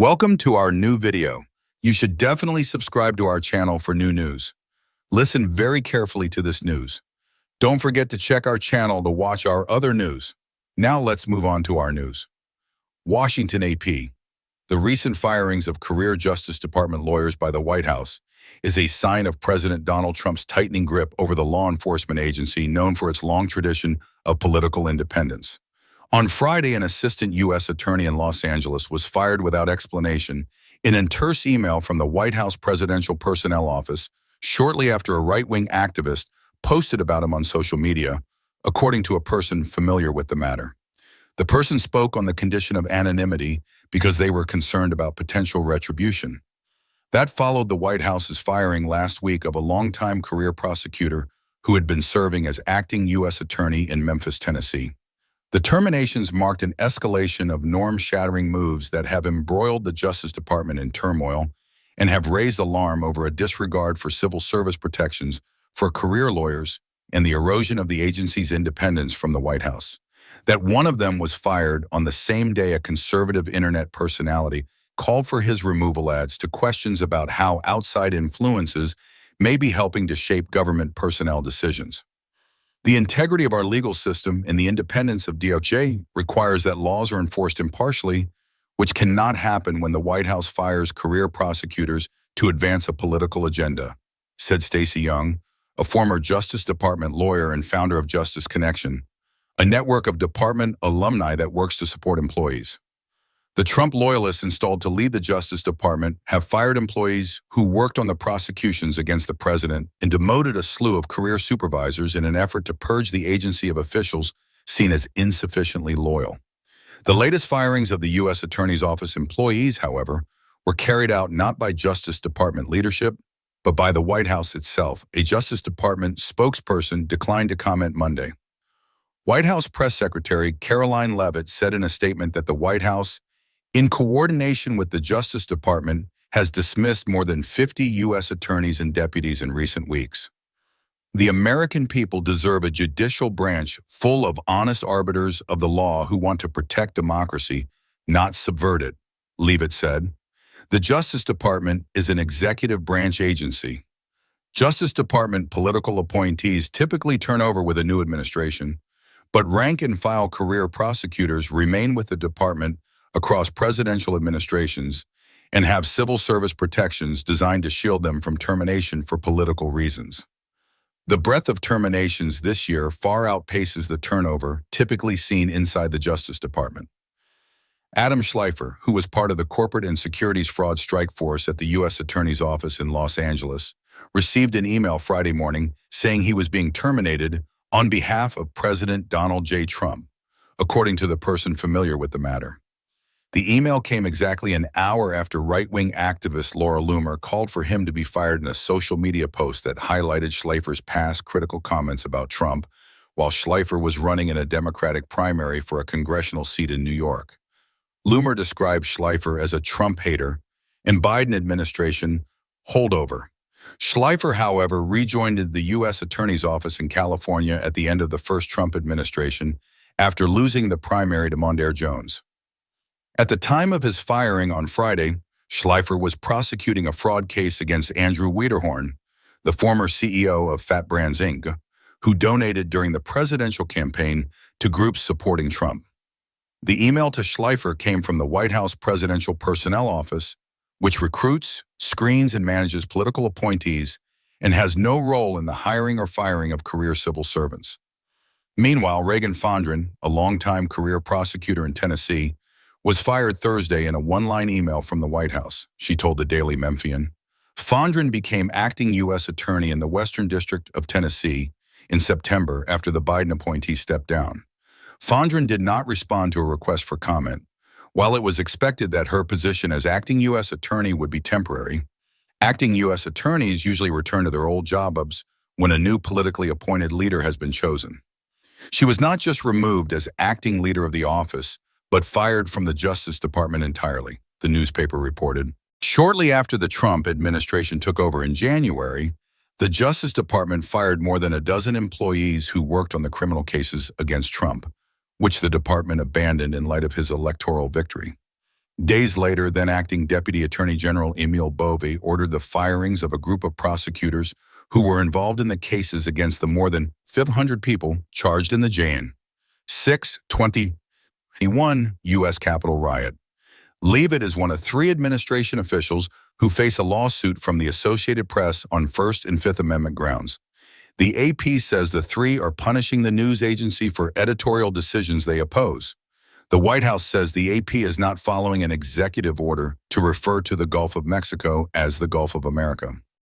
Welcome to our new video. You should definitely subscribe to our channel for new news. Listen very carefully to this news. Don't forget to check our channel to watch our other news. Now let's move on to our news. Washington AP. The recent firings of career Justice Department lawyers by the White House is a sign of President Donald Trump's tightening grip over the law enforcement agency known for its long tradition of political independence. On Friday, an assistant U.S. attorney in Los Angeles was fired without explanation in a terse email from the White House Presidential Personnel Office shortly after a right-wing activist posted about him on social media, according to a person familiar with the matter. The person spoke on the condition of anonymity because they were concerned about potential retribution. That followed the White House's firing last week of a longtime career prosecutor who had been serving as acting U.S. attorney in Memphis, Tennessee. The terminations marked an escalation of norm-shattering moves that have embroiled the Justice Department in turmoil and have raised alarm over a disregard for civil service protections for career lawyers and the erosion of the agency's independence from the White House. That one of them was fired on the same day a conservative internet personality called for his removal adds to questions about how outside influences may be helping to shape government personnel decisions. The integrity of our legal system and the independence of DOJ requires that laws are enforced impartially, which cannot happen when the White House fires career prosecutors to advance a political agenda, said Stacey Young, a former Justice Department lawyer and founder of Justice Connection, a network of department alumni that works to support employees. The Trump loyalists installed to lead the Justice Department have fired employees who worked on the prosecutions against the president and demoted a slew of career supervisors in an effort to purge the agency of officials seen as insufficiently loyal. The latest firings of the U.S. Attorney's Office employees, however, were carried out not by Justice Department leadership, but by the White House itself. A Justice Department spokesperson declined to comment Monday. White House Press Secretary Karoline Leavitt said in a statement that the White House, in coordination with the Justice Department, has dismissed more than 50 U.S. attorneys and deputies in recent weeks. The American people deserve a judicial branch full of honest arbiters of the law who want to protect democracy, not subvert it, Leavitt said. The Justice Department is an executive branch agency. Justice Department political appointees typically turn over with a new administration, but rank-and-file career prosecutors remain with the department across presidential administrations and have civil service protections designed to shield them from termination for political reasons. The breadth of terminations this year far outpaces the turnover typically seen inside the Justice Department. Adam Schleifer, who was part of the corporate and securities fraud strike force at the U.S. Attorney's Office in Los Angeles, received an email Friday morning saying he was being terminated on behalf of President Donald J. Trump, according to the person familiar with the matter. The email came exactly an hour after right-wing activist Laura Loomer called for him to be fired in a social media post that highlighted Schleifer's past critical comments about Trump while Schleifer was running in a Democratic primary for a congressional seat in New York. Loomer described Schleifer as a Trump hater and Biden administration holdover. Schleifer, however, rejoined the U.S. Attorney's Office in California at the end of the first Trump administration after losing the primary to Mondaire Jones. At the time of his firing on Friday, Schleifer was prosecuting a fraud case against Andrew Wiederhorn, the former CEO of Fat Brands Inc., who donated during the presidential campaign to groups supporting Trump. The email to Schleifer came from the White House Presidential Personnel Office, which recruits, screens, and manages political appointees and has no role in the hiring or firing of career civil servants. Meanwhile, Reagan Fondren, a longtime career prosecutor in Tennessee, was fired Thursday in a one-line email from the White House, she told the Daily Memphian. Fondren became acting U.S. attorney in the Western District of Tennessee in September after the Biden appointee stepped down. Fondren did not respond to a request for comment. While it was expected that her position as acting U.S. attorney would be temporary, acting U.S. attorneys usually return to their old jobs when a new politically appointed leader has been chosen. She was not just removed as acting leader of the office, but fired from the Justice Department entirely, the newspaper reported. Shortly after the Trump administration took over in January, the Justice Department fired more than a dozen employees who worked on the criminal cases against Trump, which the department abandoned in light of his electoral victory. Days later, then acting Deputy Attorney General Emile Bovey ordered the firings of a group of prosecutors who were involved in the cases against the more than 500 people charged in the Jan. 6/2021 U.S. Capitol riot. Leavitt is one of 3 administration officials who face a lawsuit from the Associated Press on First and Fifth Amendment grounds. The AP says the 3 are punishing the news agency for editorial decisions they oppose. The White House says the AP is not following an executive order to refer to the Gulf of Mexico as the Gulf of America.